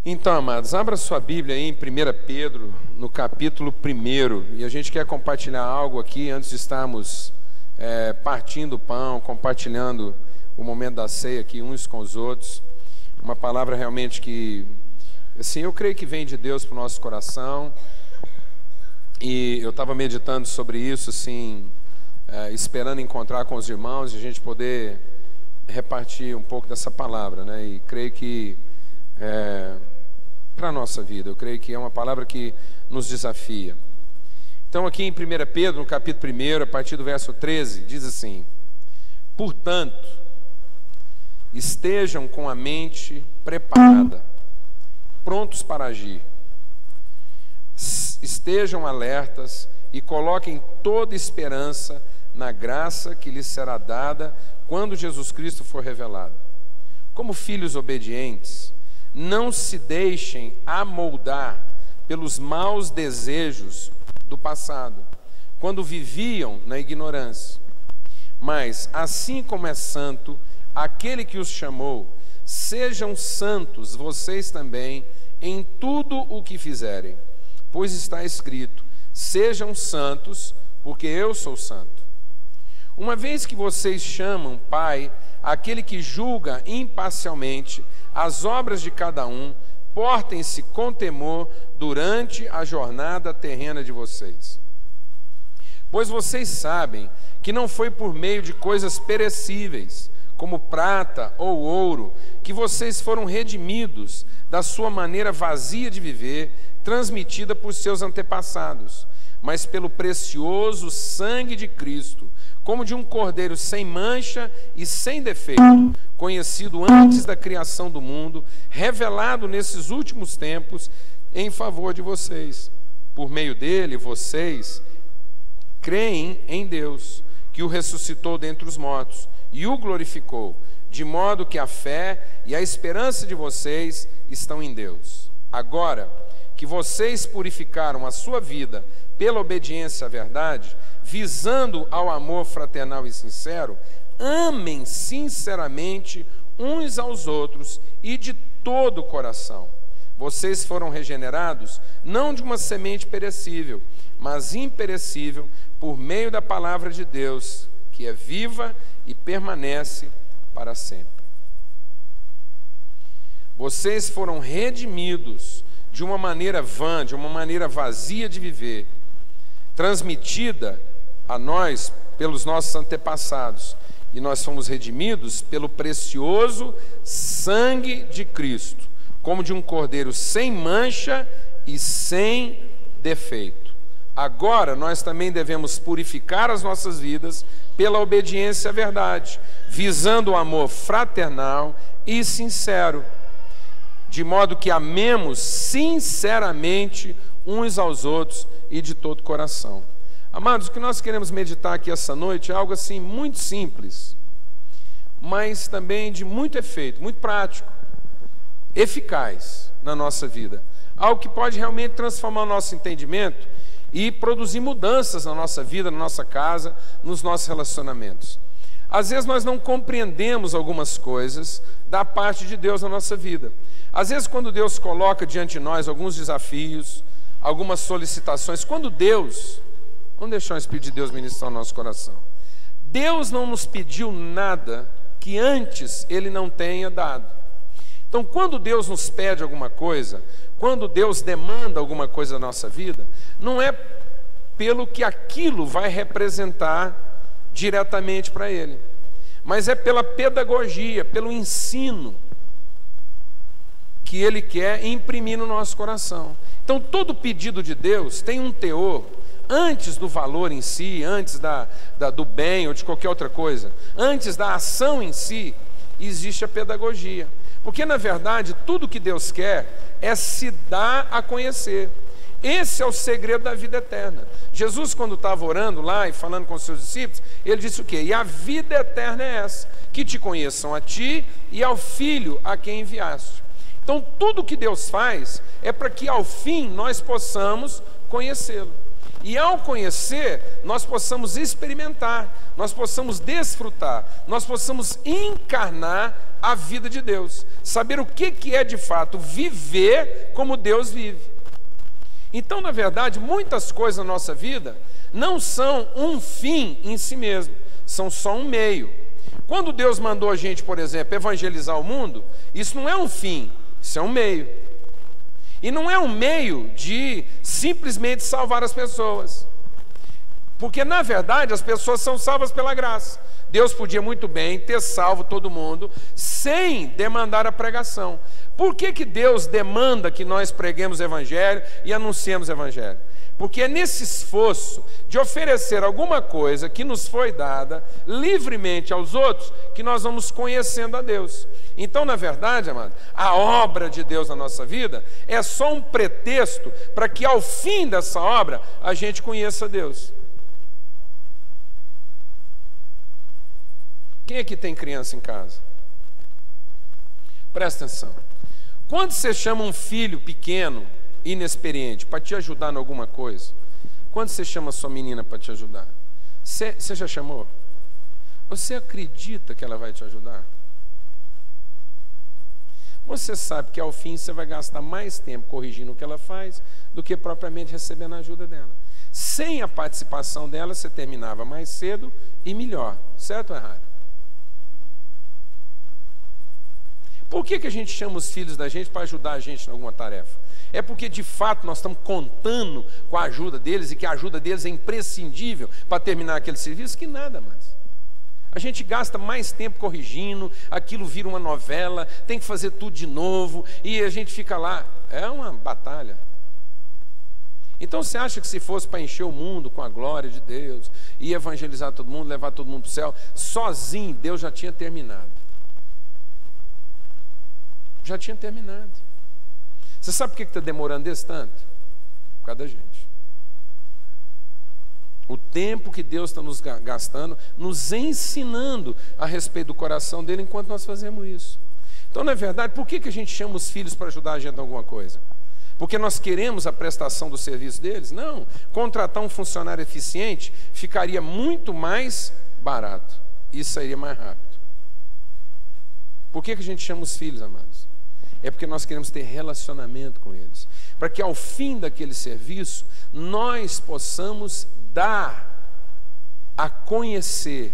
Então, amados, abra sua Bíblia aí em 1 Pedro, no capítulo 1, e a gente quer compartilhar algo aqui antes de estarmos partindo o pão, compartilhando o momento da ceia aqui uns com os outros. Uma palavra realmente que, assim, eu creio que vem de Deus para o nosso coração, e eu estava meditando sobre isso, assim, esperando encontrar com os irmãos e a gente poder repartir um pouco dessa palavra, né? E creio que para a nossa vida, eu creio que é uma palavra que nos desafia. Então aqui em 1 Pedro, no capítulo 1, a partir do verso 13, diz assim: portanto, estejam com a mente preparada, prontos para agir, estejam alertas e coloquem toda esperança na graça que lhes será dada quando Jesus Cristo for revelado. Como filhos obedientes, não se deixem amoldar pelos maus desejos do passado, quando viviam na ignorância. Mas, assim como é santo aquele que os chamou, sejam santos vocês também em tudo o que fizerem, pois está escrito: sejam santos, porque eu sou santo. Uma vez que vocês chamam Pai aquele que julga imparcialmente as obras de cada um, portem-se com temor durante a jornada terrena de vocês. Pois vocês sabem que não foi por meio de coisas perecíveis, como prata ou ouro, que vocês foram redimidos da sua maneira vazia de viver, transmitida por seus antepassados, mas pelo precioso sangue de Cristo, como de um cordeiro sem mancha e sem defeito, conhecido antes da criação do mundo, revelado nesses últimos tempos em favor de vocês. Por meio dele, vocês creem em Deus, que o ressuscitou dentre os mortos e o glorificou, de modo que a fé e a esperança de vocês estão em Deus. Agora que vocês purificaram a sua vida pela obediência à verdade, visando ao amor fraternal e sincero, amem sinceramente uns aos outros e de todo o coração. Vocês foram regenerados não de uma semente perecível, mas imperecível, por meio da palavra de Deus, que é viva e permanece para sempre. Vocês foram redimidos de uma maneira vã, de uma maneira vazia de viver, transmitida a nós pelos nossos antepassados, e nós fomos redimidos pelo precioso sangue de Cristo, como de um cordeiro sem mancha e sem defeito. Agora nós também devemos purificar as nossas vidas pela obediência à verdade, visando o amor fraternal e sincero, de modo que amemos sinceramente uns aos outros e de todo o coração. Amados, o que nós queremos meditar aqui essa noite é algo assim muito simples, mas também de muito efeito, muito prático, eficaz na nossa vida. Algo que pode realmente transformar o nosso entendimento e produzir mudanças na nossa vida, na nossa casa, nos nossos relacionamentos. Às vezes nós não compreendemos algumas coisas da parte de Deus na nossa vida. Às vezes, quando Deus coloca diante de nós alguns desafios, algumas solicitações, quando Deus... Vamos deixar o Espírito de Deus ministrar o nosso coração. Deus não nos pediu nada que antes Ele não tenha dado. Então, quando Deus nos pede alguma coisa, quando Deus demanda alguma coisa da nossa vida, não é pelo que aquilo vai representar diretamente para Ele, mas é pela pedagogia, pelo ensino que Ele quer imprimir no nosso coração. Então, todo pedido de Deus tem um teor, antes do valor em si, antes do bem ou de qualquer outra coisa, antes da ação em si, existe a pedagogia. Porque, na verdade, tudo que Deus quer é se dar a conhecer. Esse é o segredo da vida eterna. Jesus, quando estava orando lá e falando com os seus discípulos, ele disse o quê? E a vida eterna é essa, que te conheçam a ti e ao Filho a quem enviaste. Então, tudo que Deus faz é para que, ao fim, nós possamos conhecê-lo. E ao conhecer, nós possamos experimentar, nós possamos desfrutar, nós possamos encarnar a vida de Deus, saber o que é de fato viver como Deus vive. Então, na verdade, muitas coisas na nossa vida não são um fim em si mesmo, são só um meio. Quando Deus mandou a gente, por exemplo, evangelizar o mundo, isso não é um fim, isso é um meio. E não é um meio de simplesmente salvar as pessoas, porque na verdade as pessoas são salvas pela graça. Deus podia muito bem ter salvo todo mundo sem demandar a pregação. Por que Deus demanda que nós preguemos o evangelho e anunciemos o evangelho? Porque é nesse esforço de oferecer alguma coisa que nos foi dada livremente aos outros que nós vamos conhecendo a Deus. Então, na verdade, amado, a obra de Deus na nossa vida é só um pretexto para que ao fim dessa obra a gente conheça Deus. Quem aqui tem criança em casa? Presta atenção. Quando você chama um filho pequeno, inexperiente, para te ajudar em alguma coisa, quando você chama sua menina para te ajudar, você já chamou? Você acredita que ela vai te ajudar? Você sabe que ao fim você vai gastar mais tempo corrigindo o que ela faz do que propriamente recebendo a ajuda dela. Sem a participação dela, você terminava mais cedo e melhor. Certo ou errado? Por que a gente chama os filhos da gente para ajudar a gente em alguma tarefa? É porque de fato nós estamos contando com a ajuda deles e que a ajuda deles é imprescindível para terminar aquele serviço? Que nada mais. A gente gasta mais tempo corrigindo, aquilo vira uma novela, tem que fazer tudo de novo e a gente fica lá. É uma batalha. Então você acha que se fosse para encher o mundo com a glória de Deus e evangelizar todo mundo, levar todo mundo para o céu, sozinho Deus já tinha terminado? Já tinha terminado. Você sabe por que está demorando desse tanto? Por causa da gente. O tempo que Deus está nos gastando, nos ensinando a respeito do coração dele enquanto nós fazemos isso. Então, na verdade, por que a gente chama os filhos para ajudar a gente em alguma coisa? Porque nós queremos a prestação do serviço deles? Não. Contratar um funcionário eficiente ficaria muito mais barato. Isso sairia mais rápido. Por que a gente chama os filhos, amados? É porque nós queremos ter relacionamento com eles, para que ao fim daquele serviço nós possamos dar a conhecer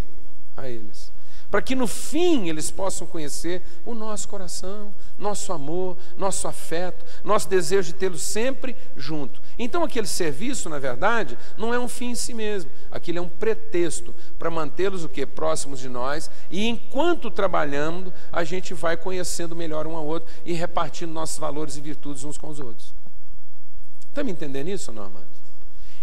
a eles, para que no fim eles possam conhecer o nosso coração, nosso amor, nosso afeto, nosso desejo de tê-los sempre junto. Então aquele serviço, na verdade, não é um fim em si mesmo, aquilo é um pretexto para mantê-los o quê? Próximos de nós, e enquanto trabalhando, a gente vai conhecendo melhor um ao outro e repartindo nossos valores e virtudes uns com os outros. Está me entendendo isso ou não, amado?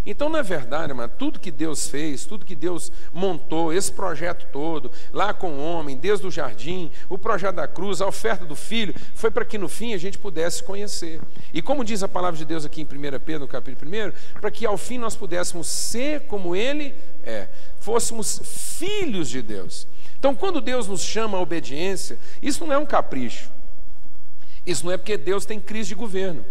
Então, na verdade, amado, tudo que Deus fez, tudo que Deus montou, esse projeto todo, lá com o homem, desde o jardim, o projeto da cruz, a oferta do Filho, foi para que no fim a gente pudesse conhecer. E como diz a palavra de Deus aqui em 1 Pedro, no capítulo 1, para que ao fim nós pudéssemos ser como Ele é, fôssemos filhos de Deus. Então, quando Deus nos chama à obediência, isso não é um capricho. Isso não é porque Deus tem crise de governo.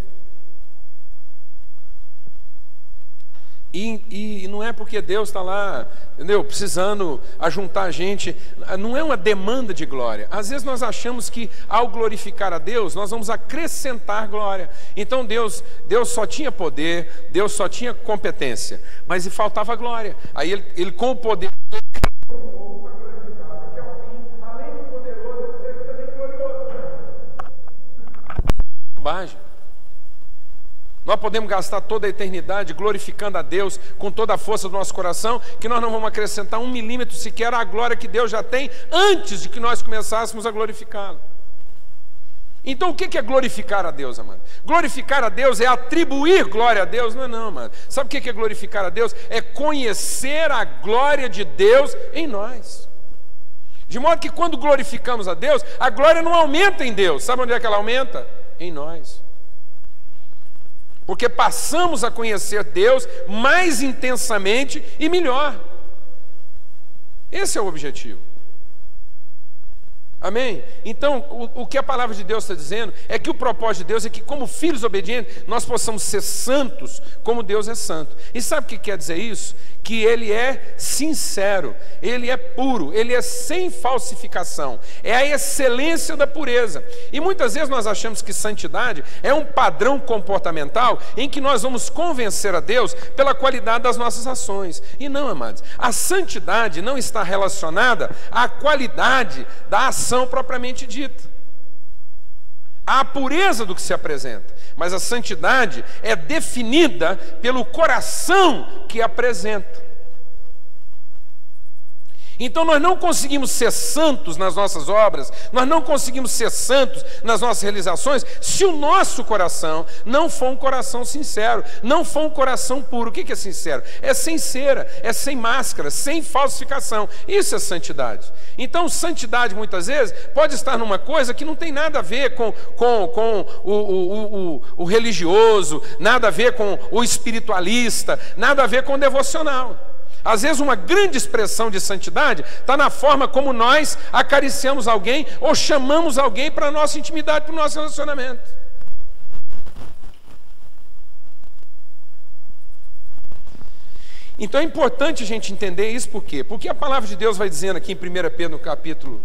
E não é porque Deus está lá, entendeu, precisando ajuntar a gente. Não é uma demanda de glória. Às vezes nós achamos que ao glorificar a Deus nós vamos acrescentar glória. Então Deus só tinha poder, Deus só tinha competência, mas lhe faltava glória. Aí ele com o poder bobagem. Nós podemos gastar toda a eternidade glorificando a Deus com toda a força do nosso coração, que nós não vamos acrescentar 1 milímetro sequer à glória que Deus já tem antes de que nós começássemos a glorificá-lo. Então o que é glorificar a Deus, amado? Glorificar a Deus é atribuir glória a Deus? Não, amado. Sabe o que é glorificar a Deus? É conhecer a glória de Deus em nós. De modo que quando glorificamos a Deus, a glória não aumenta em Deus. Sabe onde é que ela aumenta? Em nós. Porque passamos a conhecer Deus mais intensamente e melhor. Esse é o objetivo. Amém? Então, o que a palavra de Deus está dizendo é que o propósito de Deus é que, como filhos obedientes, nós possamos ser santos como Deus é santo. E sabe o que quer dizer isso? Que Ele é sincero, Ele é puro, Ele é sem falsificação, é a excelência da pureza. E muitas vezes nós achamos que santidade é um padrão comportamental em que nós vamos convencer a Deus pela qualidade das nossas ações. E não, amados, a santidade não está relacionada à qualidade da ação propriamente dita, à pureza do que se apresenta, mas a santidade é definida pelo coração que apresenta. Então nós não conseguimos ser santos nas nossas obras, nós não conseguimos ser santos nas nossas realizações, se o nosso coração não for um coração sincero, não for um coração puro. O que é sincero? É sem cera, é sem máscara, sem falsificação. Isso é santidade. Então santidade muitas vezes pode estar numa coisa que não tem nada a ver com o religioso, nada a ver com o espiritualista, nada a ver com o devocional. Às vezes uma grande expressão de santidade está na forma como nós acariciamos alguém ou chamamos alguém para a nossa intimidade, para o nosso relacionamento. Então é importante a gente entender isso. Por quê? Porque a palavra de Deus vai dizendo aqui em 1 Pedro, no capítulo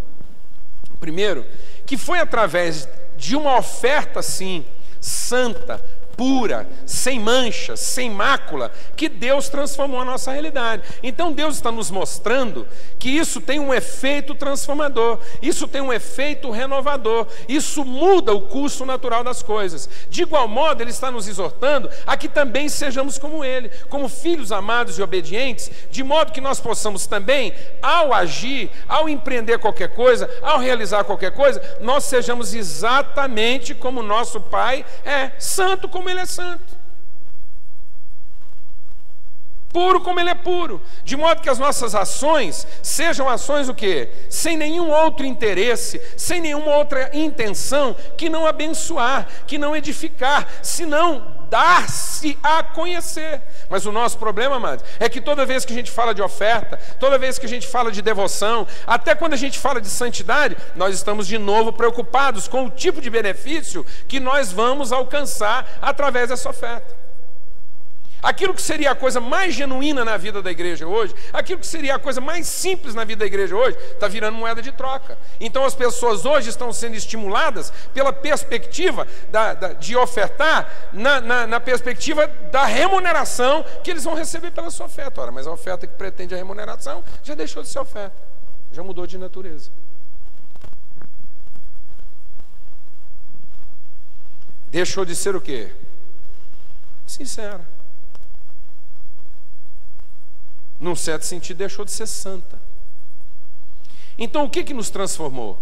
1, que foi através de uma oferta assim, santa, pura, sem mancha, sem mácula, que Deus transformou a nossa realidade. Então Deus está nos mostrando que isso tem um efeito transformador, isso tem um efeito renovador, isso muda o curso natural das coisas. De igual modo, Ele está nos exortando a que também sejamos como Ele, como filhos amados e obedientes, de modo que nós possamos também, ao agir, ao empreender qualquer coisa, ao realizar qualquer coisa, nós sejamos exatamente como o nosso Pai é, santo como Ele é santo, puro como Ele é puro, de modo que as nossas ações sejam ações o quê? Sem nenhum outro interesse, sem nenhuma outra intenção que não abençoar, que não edificar, senão dar-se a conhecer. Mas o nosso problema, amados, é que toda vez que a gente fala de oferta, toda vez que a gente fala de devoção, até quando a gente fala de santidade, nós estamos de novo preocupados com o tipo de benefício que nós vamos alcançar através dessa oferta. Aquilo que seria a coisa mais genuína na vida da igreja hoje, aquilo que seria a coisa mais simples na vida da igreja hoje, está virando moeda de troca. Então as pessoas hoje estão sendo estimuladas pela perspectiva de ofertar, na perspectiva da remuneração que eles vão receber pela sua oferta. Ora, mas a oferta que pretende a remuneração já deixou de ser oferta, já mudou de natureza. Deixou de ser o quê? Sincera. Num certo sentido, deixou de ser santa. Então, o que nos transformou?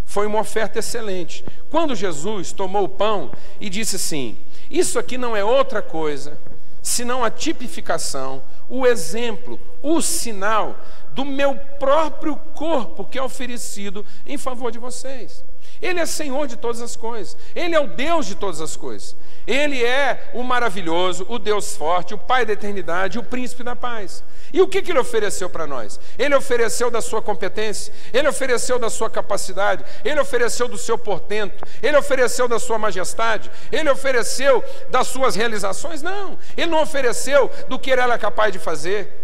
Foi uma oferta excelente. Quando Jesus tomou o pão e disse assim: isso aqui não é outra coisa, senão a tipificação, o exemplo, o sinal do meu próprio corpo que é oferecido em favor de vocês. Ele é Senhor de todas as coisas, Ele é o Deus de todas as coisas, Ele é o maravilhoso, o Deus forte, o Pai da eternidade, o príncipe da paz. E o que Ele ofereceu para nós? Ele ofereceu da sua competência, Ele ofereceu da sua capacidade, Ele ofereceu do seu portento, Ele ofereceu da sua majestade, Ele ofereceu das suas realizações? Não, Ele não ofereceu do que Ele era capaz de fazer.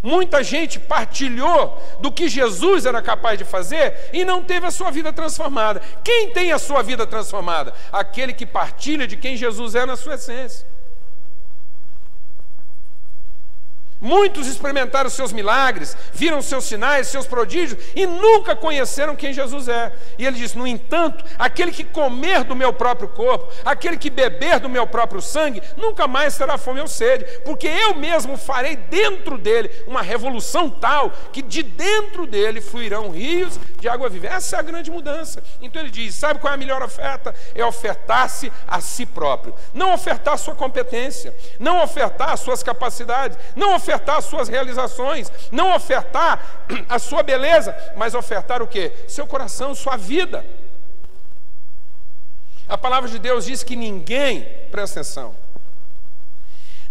Muita gente partilhou do que Jesus era capaz de fazer e não teve a sua vida transformada. Quem tem a sua vida transformada? Aquele que partilha de quem Jesus é na sua essência. Muitos experimentaram seus milagres, viram seus sinais, seus prodígios e nunca conheceram quem Jesus é. E ele diz: no entanto, aquele que comer do meu próprio corpo, aquele que beber do meu próprio sangue, nunca mais terá fome ou sede, porque eu mesmo farei dentro dele uma revolução tal que de dentro dele fluirão rios de água viva. Essa é a grande mudança. Então ele diz: sabe qual é a melhor oferta? É ofertar-se a si próprio. Não ofertar a sua competência, não ofertar as suas capacidades, não ofertar as suas realizações, não ofertar a sua beleza, mas ofertar o quê? Seu coração, sua vida. A palavra de Deus diz que ninguém, presta atenção,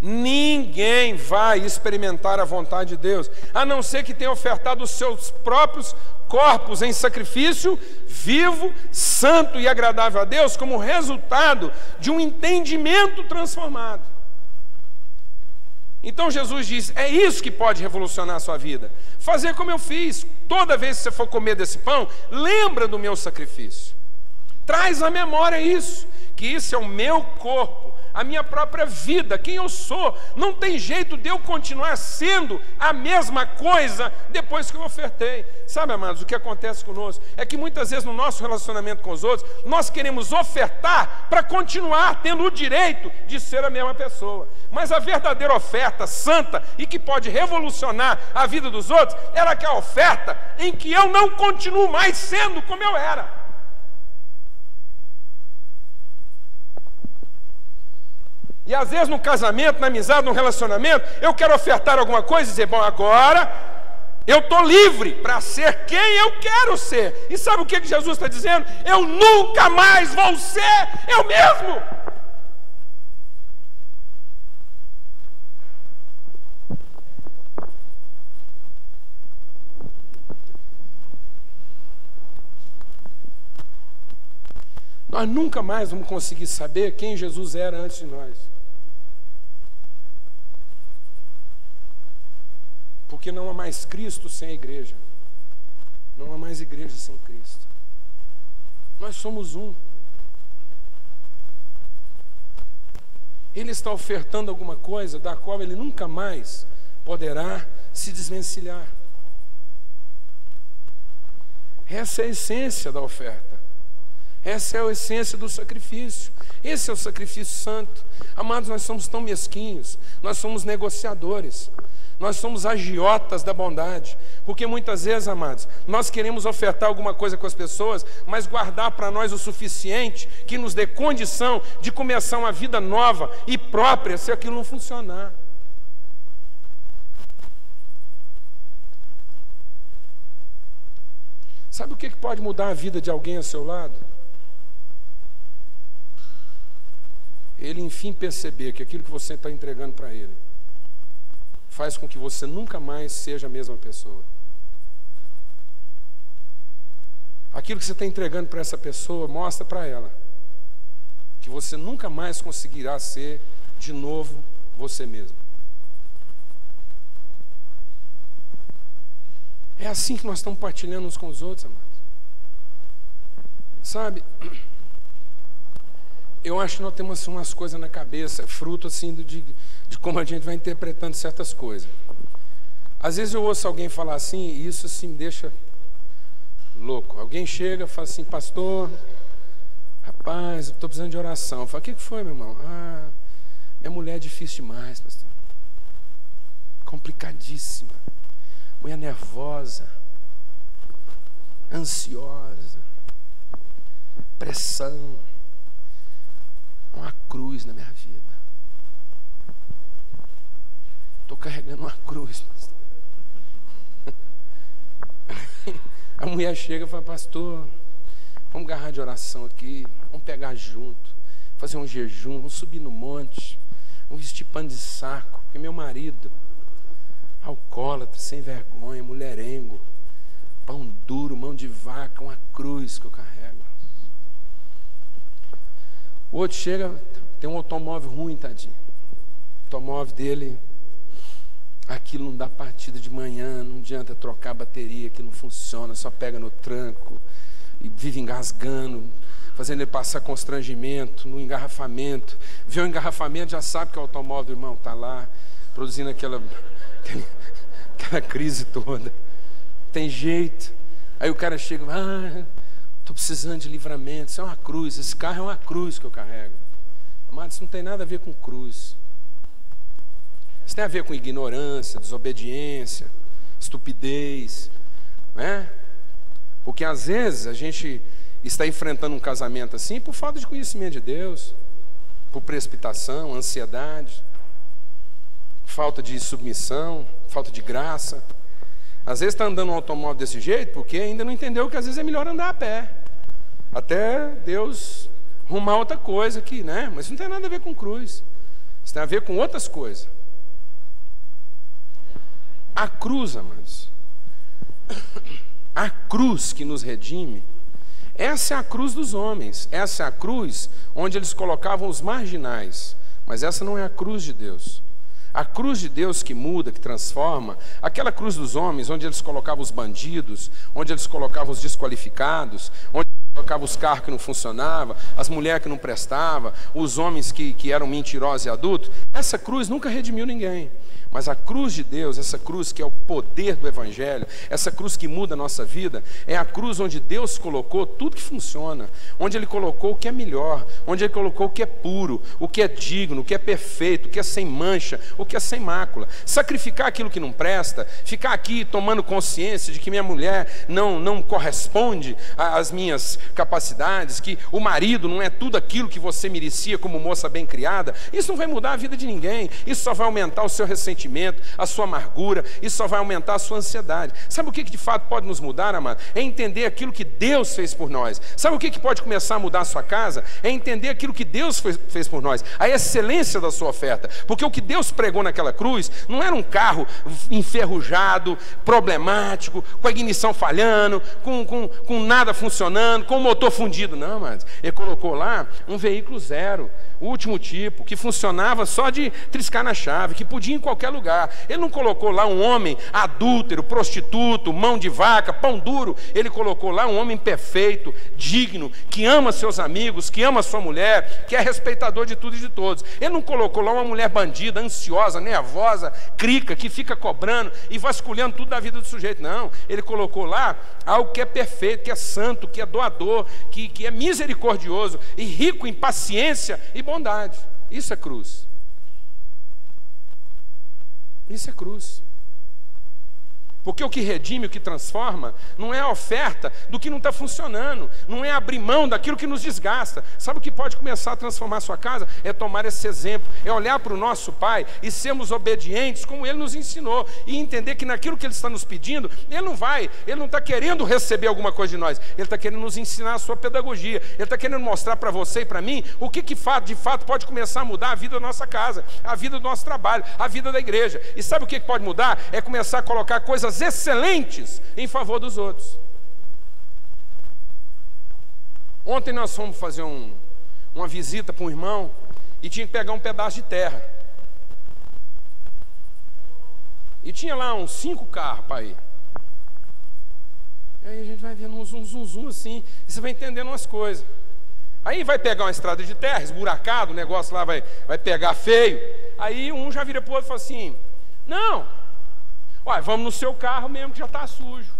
ninguém vai experimentar a vontade de Deus, a não ser que tenha ofertado os seus próprios corpos em sacrifício vivo, santo e agradável a Deus, como resultado de um entendimento transformado. Então Jesus diz, é isso que pode revolucionar a sua vida. Fazer como eu fiz. Toda vez que você for comer desse pão, lembra do meu sacrifício. Traz à memória isso, que isso é o meu corpo, a minha própria vida, quem eu sou. Não tem jeito de eu continuar sendo a mesma coisa depois que eu ofertei. Sabe, amados, o que acontece conosco é que muitas vezes no nosso relacionamento com os outros, nós queremos ofertar para continuar tendo o direito de ser a mesma pessoa. Mas a verdadeira oferta santa e que pode revolucionar a vida dos outros, ela que é a oferta em que eu não continuo mais sendo como eu era. E às vezes no casamento, na amizade, no relacionamento, eu quero ofertar alguma coisa e dizer, bom, agora eu estou livre para ser quem eu quero ser. E sabe o que Jesus está dizendo? Eu nunca mais vou ser eu mesmo. Nós nunca mais vamos conseguir saber quem Jesus era antes de nós. Porque não há mais Cristo sem a igreja. Não há mais igreja sem Cristo. Nós somos um. Ele está ofertando alguma coisa da qual ele nunca mais poderá se desvencilhar. Essa é a essência da oferta. Essa é a essência do sacrifício. Esse é o sacrifício santo. Amados, nós somos tão mesquinhos. Nós somos negociadores. Nós somos agiotas da bondade, porque muitas vezes, amados, nós queremos ofertar alguma coisa com as pessoas, mas guardar para nós o suficiente que nos dê condição de começar uma vida nova e própria, se aquilo não funcionar. Sabe o que pode mudar a vida de alguém ao seu lado? Ele, enfim, perceber que aquilo que você está entregando para ele faz com que você nunca mais seja a mesma pessoa. Aquilo que você está entregando para essa pessoa, mostra para ela que você nunca mais conseguirá ser de novo você mesmo. É assim que nós estamos partilhando uns com os outros, amados. Sabe, eu acho que nós temos assim, umas coisas na cabeça, fruto assim de como a gente vai interpretando certas coisas. Às vezes eu ouço alguém falar assim, e isso assim me deixa louco. Alguém chega e fala assim, pastor, rapaz, eu estou precisando de oração. Eu falo, o que foi, meu irmão? Ah, minha mulher é difícil demais, pastor. Complicadíssima. Mulher nervosa, ansiosa, pressão. Uma cruz na minha vida. Estou carregando uma cruz. A mulher chega e fala, pastor, vamos agarrar de oração aqui, vamos pegar junto, fazer um jejum, vamos subir no monte, vamos vestir pano de saco, porque meu marido, alcoólatra, sem vergonha, mulherengo, pão duro, mão de vaca, uma cruz que eu carrego. O outro chega, tem um automóvel ruim, tadinho. O automóvel dele, aquilo não dá partida de manhã, não adianta trocar a bateria, que não funciona, só pega no tranco, e vive engasgando, fazendo ele passar constrangimento no engarrafamento. Vê o engarrafamento, já sabe que o automóvel do irmão está lá, produzindo aquela crise toda. Tem jeito. Aí o cara chega, estou precisando de livramento. Isso é uma cruz, esse carro é uma cruz que eu carrego. Mas isso não tem nada a ver com cruz. Isso tem a ver com ignorância, desobediência, estupidez, né? Porque às vezes a gente está enfrentando um casamento assim por falta de conhecimento de Deus, por precipitação, ansiedade, falta de submissão, falta de graça. Às vezes está andando um automóvel desse jeito porque ainda não entendeu que às vezes é melhor andar a pé, até Deus arrumar outra coisa aqui, né? Mas isso não tem nada a ver com cruz. Isso tem a ver com outras coisas. A cruz, amados, a cruz que nos redime, essa é a cruz dos homens, essa é a cruz onde eles colocavam os marginais, mas essa não é a cruz de Deus. A cruz de Deus que muda, que transforma, aquela cruz dos homens onde eles colocavam os bandidos, onde eles colocavam os desqualificados, onde colocavam os carros que não funcionavam, as mulheres que não prestavam, os homens que eram mentirosos e adultos, essa cruz nunca redimiu ninguém. Mas a cruz de Deus, essa cruz que é o poder do Evangelho, essa cruz que muda a nossa vida, é a cruz onde Deus colocou tudo que funciona, onde Ele colocou o que é melhor, onde Ele colocou o que é puro, o que é digno, o que é perfeito, o que é sem mancha, o que é sem mácula. Sacrificar aquilo que não presta, ficar aqui tomando consciência de que minha mulher não corresponde às minhas capacidades, que o marido não é tudo aquilo que você merecia como moça bem criada, isso não vai mudar a vida de ninguém, isso só vai aumentar o seu ressentimento, a sua amargura, isso só vai aumentar a sua ansiedade. Sabe o que de fato pode nos mudar, amado? É entender aquilo que Deus fez por nós. Sabe o que pode começar a mudar a sua casa? É entender aquilo que Deus fez por nós, a excelência da sua oferta, porque o que Deus pregou naquela cruz não era um carro enferrujado, problemático, com a ignição falhando, com nada funcionando, com o motor fundido, não, amado. Ele colocou lá um veículo zero, o último tipo, que funcionava só de triscar na chave, que podia ir em qualquer lugar. Ele não colocou lá um homem adúltero, prostituto, mão de vaca, pão duro. Ele colocou lá um homem perfeito, digno, que ama seus amigos, que ama sua mulher, que é respeitador de tudo e de todos. Ele não colocou lá uma mulher bandida, ansiosa, nervosa, crica, que fica cobrando e vasculhando tudo da vida do sujeito. Não, ele colocou lá algo que é perfeito, que é santo, que é doador, que é misericordioso e rico em paciência e bondade. Isso é cruz. Isso é cruz. Porque o que redime, o que transforma, não é a oferta do que não está funcionando, não é abrir mão daquilo que nos desgasta. Sabe o que pode começar a transformar a sua casa? É tomar esse exemplo, é olhar para o nosso Pai e sermos obedientes como Ele nos ensinou, e entender que naquilo que Ele está nos pedindo, Ele não está querendo receber alguma coisa de nós, Ele está querendo nos ensinar a sua pedagogia, Ele está querendo mostrar para você e para mim o que de fato pode começar a mudar a vida da nossa casa, a vida do nosso trabalho, a vida da igreja. E sabe o que pode mudar? É começar a colocar coisas excelentes em favor dos outros. Ontem nós fomos fazer uma visita para um irmão e tinha que pegar um pedaço de terra. E tinha lá uns 5 carros para ir. E aí a gente vai vendo um zum assim, e você vai entendendo umas coisas. Aí vai pegar uma estrada de terra, esburacado, o negócio lá vai pegar feio. Aí um já vira para o outro e fala assim: não, olha, vamos no seu carro mesmo que já está sujo.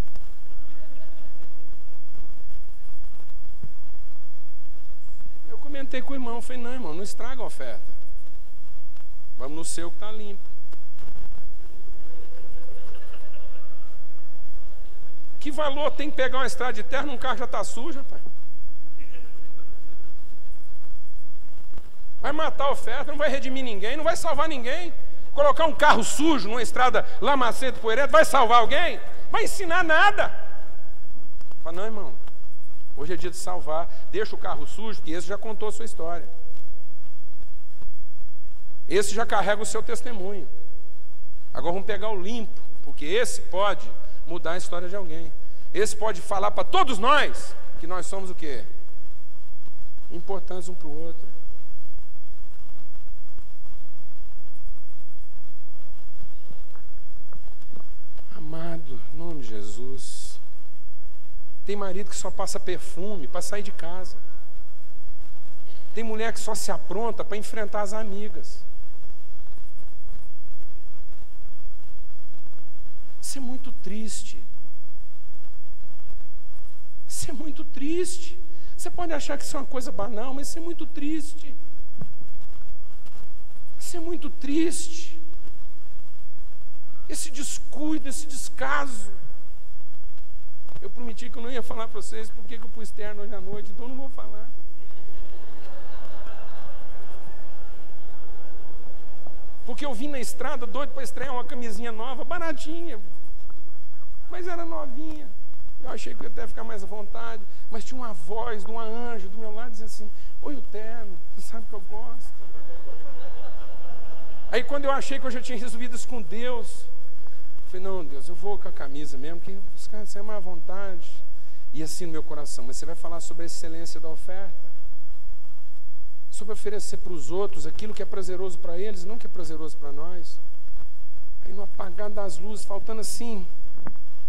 Eu comentei com o irmão, falei: não, irmão, não estraga a oferta. Vamos no seu que está limpo. Que valor tem que pegar uma estrada de terra num carro que já está sujo, rapaz? Vai matar a oferta, não vai redimir ninguém, não vai salvar ninguém. Colocar um carro sujo numa estrada lamacenta, poeirenta, vai salvar alguém? Vai ensinar nada. Fala: não, irmão, hoje é dia de salvar. Deixa o carro sujo, que esse já contou a sua história. Esse já carrega o seu testemunho. Agora vamos pegar o limpo, porque esse pode mudar a história de alguém. Esse pode falar para todos nós que nós somos o quê? Importantes um para o outro. Amado, em nome de Jesus. Tem marido que só passa perfume para sair de casa. Tem mulher que só se apronta para enfrentar as amigas. Isso é muito triste. Isso é muito triste. Você pode achar que isso é uma coisa banal, mas isso é muito triste. Isso é muito triste. Esse descuido, esse descaso. Eu prometi que eu não ia falar para vocês porque eu pus terno hoje à noite, então eu não vou falar. Porque eu vim na estrada doido para estrear uma camisinha nova, baratinha, mas era novinha. Eu achei que eu ia até ficar mais à vontade, mas tinha uma voz de uma anja do meu lado dizendo assim: põe o terno, você sabe que eu gosto. Aí quando eu achei que eu já tinha resolvido isso com Deus, falei, não, Deus, eu vou com a camisa mesmo, que os caras são mais à vontade. E assim no meu coração, mas você vai falar sobre a excelência da oferta, sobre oferecer para os outros aquilo que é prazeroso para eles, não que é prazeroso para nós. Aí no apagar das luzes, faltando assim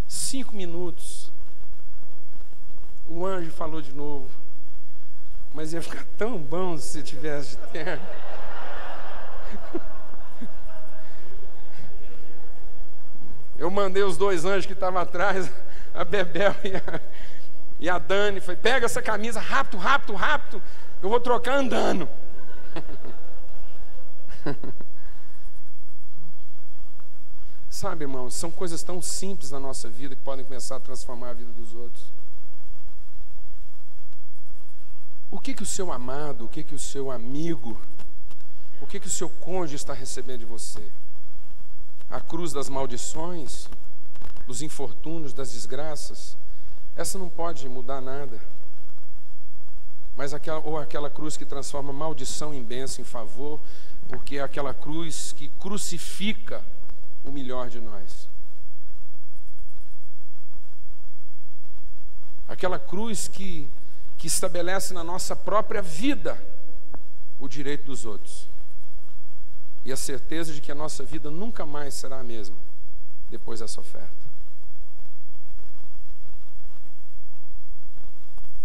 5 minutos, o anjo falou de novo, mas ia ficar tão bom se você tivesse de terno. Eu mandei os 2 anjos que estavam atrás, a Bebel e a Dani, falei, pega essa camisa rápido, rápido, rápido, eu vou trocar andando. Sabe, irmãos, são coisas tão simples na nossa vida que podem começar a transformar a vida dos outros. O que o seu amado, o que o seu amigo, o que o seu cônjuge está recebendo de você? A cruz das maldições, dos infortúnios, das desgraças? Essa não pode mudar nada. Mas aquela cruz que transforma maldição em bênção, em favor, porque é aquela cruz que crucifica o melhor de nós. Aquela cruz que estabelece na nossa própria vida o direito dos outros. E a certeza de que a nossa vida nunca mais será a mesma depois dessa oferta.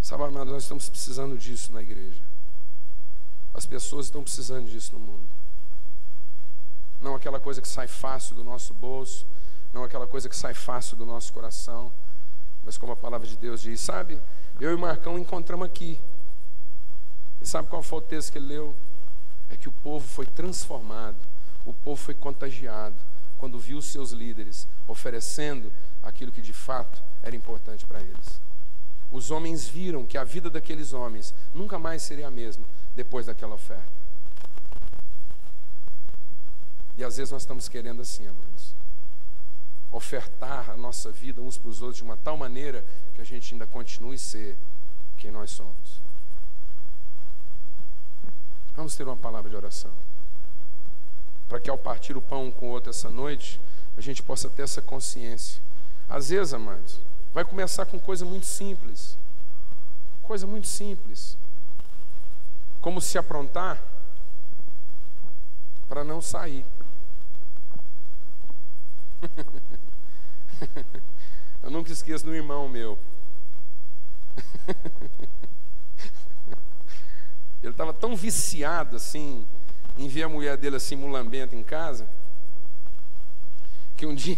Sabe, amados, nós estamos precisando disso na igreja. As pessoas estão precisando disso no mundo. Não aquela coisa que sai fácil do nosso bolso, não aquela coisa que sai fácil do nosso coração, mas como a palavra de Deus diz, sabe? Eu e o Marcão encontramos aqui. E sabe qual foi o texto que ele leu? É que o povo foi transformado, o povo foi contagiado quando viu os seus líderes oferecendo aquilo que de fato era importante para eles. Os homens viram que a vida daqueles homens nunca mais seria a mesma depois daquela oferta. E às vezes nós estamos querendo assim, amados, ofertar a nossa vida uns para os outros de uma tal maneira que a gente ainda continue a ser quem nós somos. Vamos ter uma palavra de oração, para que ao partir o pão um com o outro essa noite, a gente possa ter essa consciência. Às vezes, amados, vai começar com coisa muito simples, como se aprontar para não sair. Eu nunca esqueço do irmão meu. Ele estava tão viciado assim em ver a mulher dele assim mulambenta em casa, que um dia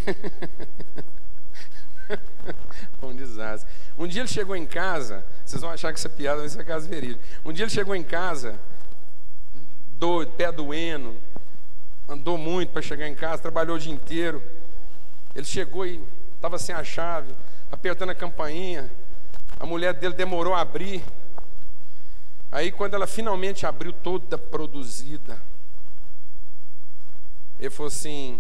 foi um desastre. Um dia ele chegou em casa, vocês vão achar que essa piada vai ser caso verídico. Um dia ele chegou em casa, doido, pé doendo, andou muito para chegar em casa, trabalhou o dia inteiro. Ele chegou e estava sem a chave, apertando a campainha. A mulher dele demorou a abrir. Aí quando ela finalmente abriu, toda produzida, ele falou assim,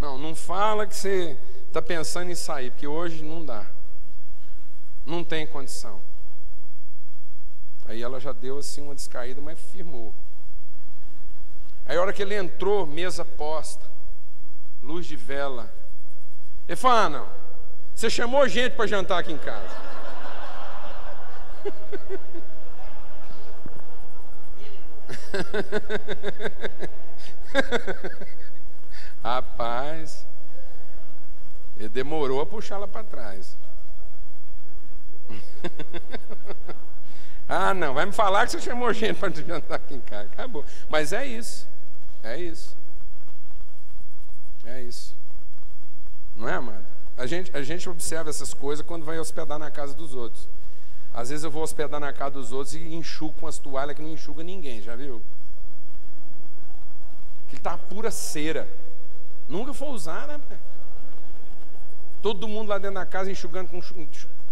não fala que você está pensando em sair, porque hoje não dá, não tem condição. Aí ela já deu assim uma descaída, mas firmou. Aí a hora que ele entrou, mesa posta, luz de vela, ele falou, não, você chamou gente para jantar aqui em casa. Rapaz, ele demorou a puxá-la para trás. Não, vai me falar que você chamou gente para jantar aqui em casa. Acabou. Mas é isso. Não é, amado? A gente observa essas coisas quando vai hospedar na casa dos outros. Às vezes eu vou hospedar na casa dos outros e enxugo com as toalhas que não enxuga ninguém, já viu? Que tá pura cera. Nunca foi usar, né? Todo mundo lá dentro da casa enxugando com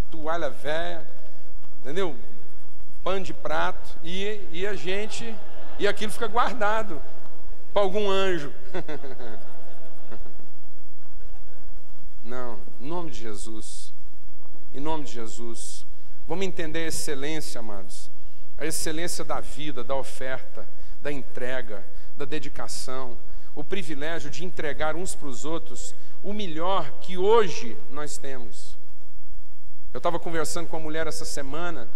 toalha velha, entendeu? Pano de prato, e a gente, e aquilo fica guardado para algum anjo. Não, em nome de Jesus, vamos entender a excelência, amados, a excelência da vida, da oferta, da entrega, da dedicação, o privilégio de entregar uns para os outros o melhor que hoje nós temos. Eu estava conversando com a mulher essa semana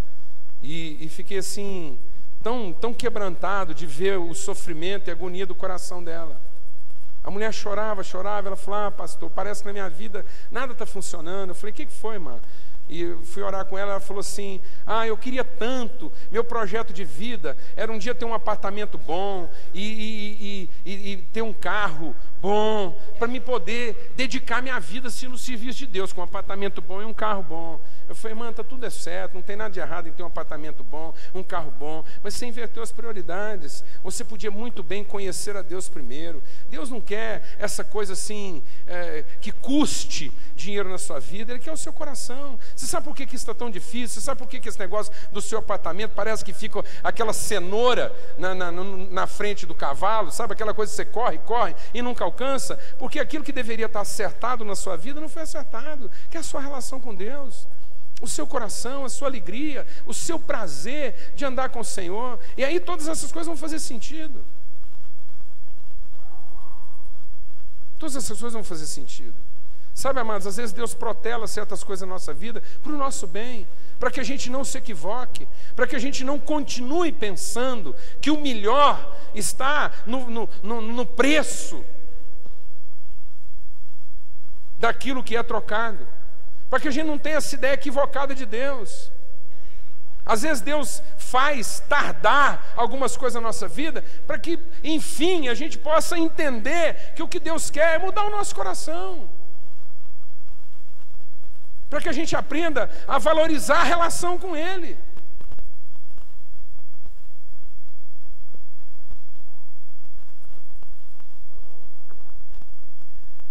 e fiquei assim, tão quebrantado de ver o sofrimento e a agonia do coração dela. A mulher chorava, ela falou: pastor, parece que na minha vida nada está funcionando. Eu falei: o que foi, irmã? E eu fui orar com ela, ela falou assim: eu queria tanto, meu projeto de vida era um dia ter um apartamento bom e ter um carro bom, para me poder dedicar minha vida assim, no serviço de Deus, com um apartamento bom e um carro bom. Eu falei: irmã, tá tudo certo, não tem nada de errado em ter um apartamento bom, um carro bom, mas você inverteu as prioridades. Você podia muito bem conhecer a Deus primeiro. Deus não quer essa coisa assim, que custe dinheiro na sua vida, Ele quer o seu coração. Você sabe por que isso está tão difícil? Você sabe por que esse negócio do seu apartamento parece que fica aquela cenoura na frente do cavalo? Sabe aquela coisa que você corre e nunca alcança? Porque aquilo que deveria estar acertado na sua vida não foi acertado, que é a sua relação com Deus, o seu coração, a sua alegria, o seu prazer de andar com o Senhor. E aí todas essas coisas vão fazer sentido. Todas essas coisas vão fazer sentido. Sabe, amados, às vezes Deus protela certas coisas na nossa vida para o nosso bem, para que a gente não se equivoque, para que a gente não continue pensando que o melhor está no preço daquilo que é trocado, para que a gente não tenha essa ideia equivocada de Deus. Às vezes Deus faz tardar algumas coisas na nossa vida, para que, enfim, a gente possa entender que o que Deus quer é mudar o nosso coração, para que a gente aprenda a valorizar a relação com Ele.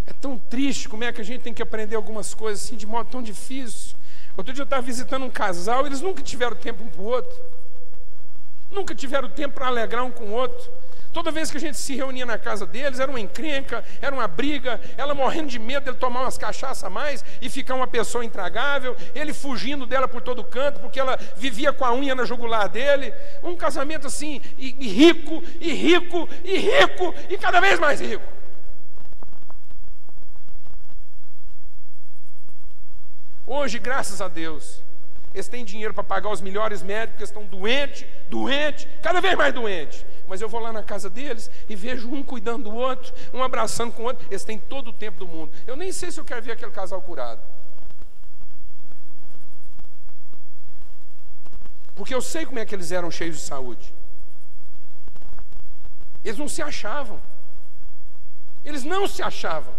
É tão triste como é que a gente tem que aprender algumas coisas assim de modo tão difícil. Outro dia eu estava visitando um casal, eles nunca tiveram tempo um para o outro, nunca tiveram tempo para alegrar um com o outro. Toda vez que a gente se reunia na casa deles, era uma encrenca, era uma briga, ela morrendo de medo dele tomar umas cachaças a mais e ficar uma pessoa intragável, ele fugindo dela por todo canto, porque ela vivia com a unha na jugular dele. Um casamento assim, e rico, e cada vez mais rico. Hoje, graças a Deus, eles têm dinheiro para pagar os melhores médicos, eles estão doentes, cada vez mais doentes. Mas eu vou lá na casa deles e vejo um cuidando do outro, um abraçando com o outro. Eles têm todo o tempo do mundo. Eu nem sei se eu quero ver aquele casal curado, porque eu sei como é que eles eram cheios de saúde. Eles não se achavam. Eles não se achavam.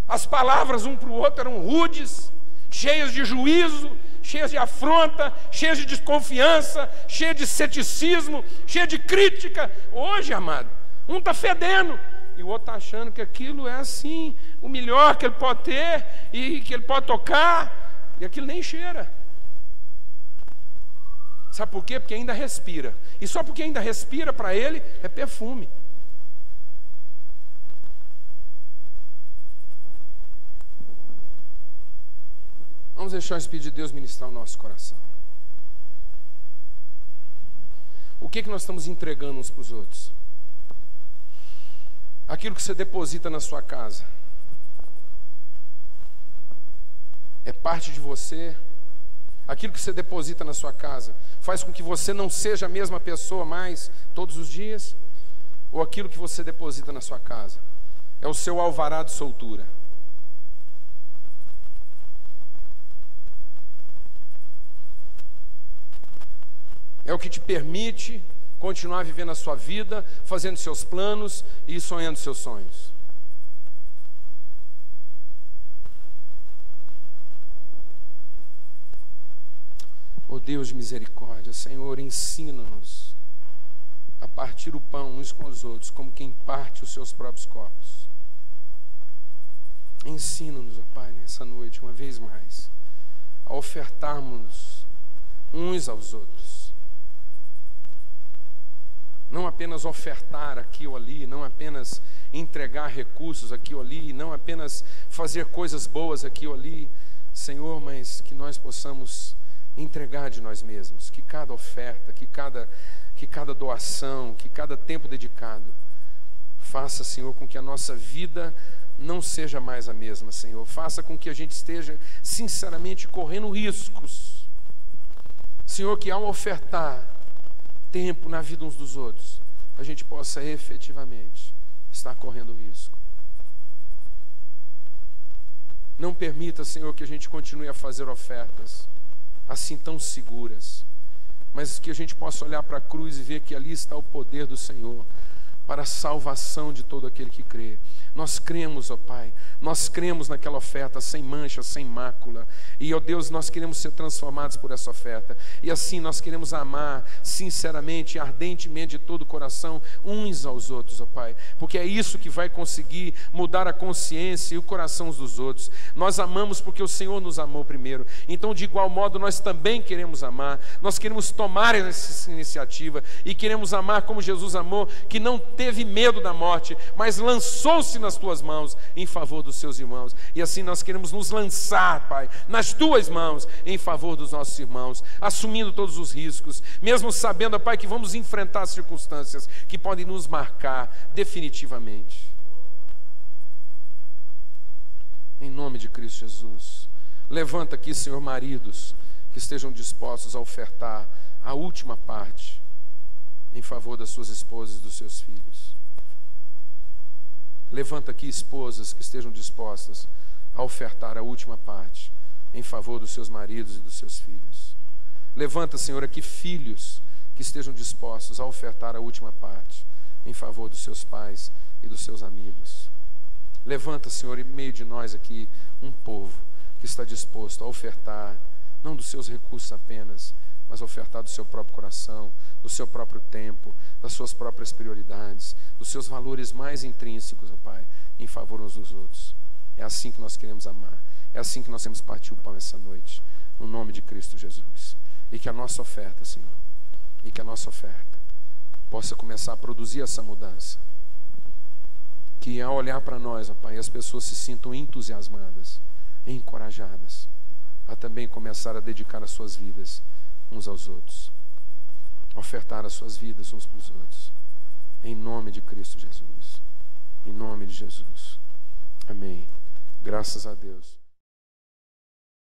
As palavras um para o outro eram rudes, cheias de juízo, cheias de afronta, cheias de desconfiança, cheias de ceticismo, cheias de crítica. Hoje, amado, um está fedendo e o outro está achando que aquilo é assim, o melhor que ele pode ter e que ele pode tocar, e aquilo nem cheira. Sabe por quê? Porque ainda respira. E só porque ainda respira, para ele é perfume. Vamos deixar o Espírito de Deus ministrar o nosso coração. O que nós estamos entregando uns para os outros? Aquilo que você deposita na sua casa é parte de você. Aquilo que você deposita na sua casa faz com que você não seja a mesma pessoa mais todos os dias? Ou aquilo que você deposita na sua casa é o seu alvará de soltura? É o que te permite continuar vivendo a sua vida, fazendo seus planos e sonhando seus sonhos. Oh Deus de misericórdia, Senhor, ensina-nos a partir o pão uns com os outros, como quem parte os seus próprios corpos. Ensina-nos, ó Pai, nessa noite, uma vez mais, a ofertarmos uns aos outros. Não apenas ofertar aqui ou ali, não apenas entregar recursos aqui ou ali, não apenas fazer coisas boas aqui ou ali, Senhor, mas que nós possamos entregar de nós mesmos, que cada oferta, que que cada doação, que cada tempo dedicado faça, Senhor, com que a nossa vida não seja mais a mesma, Senhor. Faça com que a gente esteja sinceramente correndo riscos, Senhor, que ao ofertar tempo na vida uns dos outros, a gente possa efetivamente estar correndo risco. Não permita, Senhor, que a gente continue a fazer ofertas assim tão seguras, mas que a gente possa olhar para a cruz e ver que ali está o poder do Senhor para a salvação de todo aquele que crê. Nós cremos, ó Pai, nós cremos naquela oferta sem mancha, sem mácula, e ó Deus, nós queremos ser transformados por essa oferta, e assim nós queremos amar sinceramente e ardentemente de todo o coração uns aos outros, ó Pai, porque é isso que vai conseguir mudar a consciência e o coração uns dos outros. Nós amamos porque o Senhor nos amou primeiro, então de igual modo nós também queremos amar, nós queremos tomar essa iniciativa e queremos amar como Jesus amou, que não teve medo da morte, mas lançou-se nas tuas mãos em favor dos seus irmãos. E assim nós queremos nos lançar, Pai, nas tuas mãos em favor dos nossos irmãos, assumindo todos os riscos, mesmo sabendo, Pai, que vamos enfrentar circunstâncias que podem nos marcar definitivamente. Em nome de Cristo Jesus, levanta aqui, Senhor, maridos que estejam dispostos a ofertar a última parte em favor das suas esposas e dos seus filhos. Levanta aqui esposas que estejam dispostas a ofertar a última parte em favor dos seus maridos e dos seus filhos. Levanta, Senhor, aqui filhos que estejam dispostos a ofertar a última parte em favor dos seus pais e dos seus amigos. Levanta, Senhor, em meio de nós aqui um povo que está disposto a ofertar, não dos seus recursos apenas, mas ofertar do seu próprio coração, do seu próprio tempo, das suas próprias prioridades, dos seus valores mais intrínsecos, ó Pai, em favor uns dos outros. É assim que nós queremos amar, é assim que nós queremos partir o pão essa noite, no nome de Cristo Jesus. E que a nossa oferta, Senhor, e que a nossa oferta possa começar a produzir essa mudança. Que ao olhar para nós, ó Pai, as pessoas se sintam entusiasmadas, encorajadas, a também começar a dedicar as suas vidas uns aos outros, ofertar as suas vidas uns para os outros, em nome de Cristo Jesus, em nome de Jesus, amém. Graças a Deus.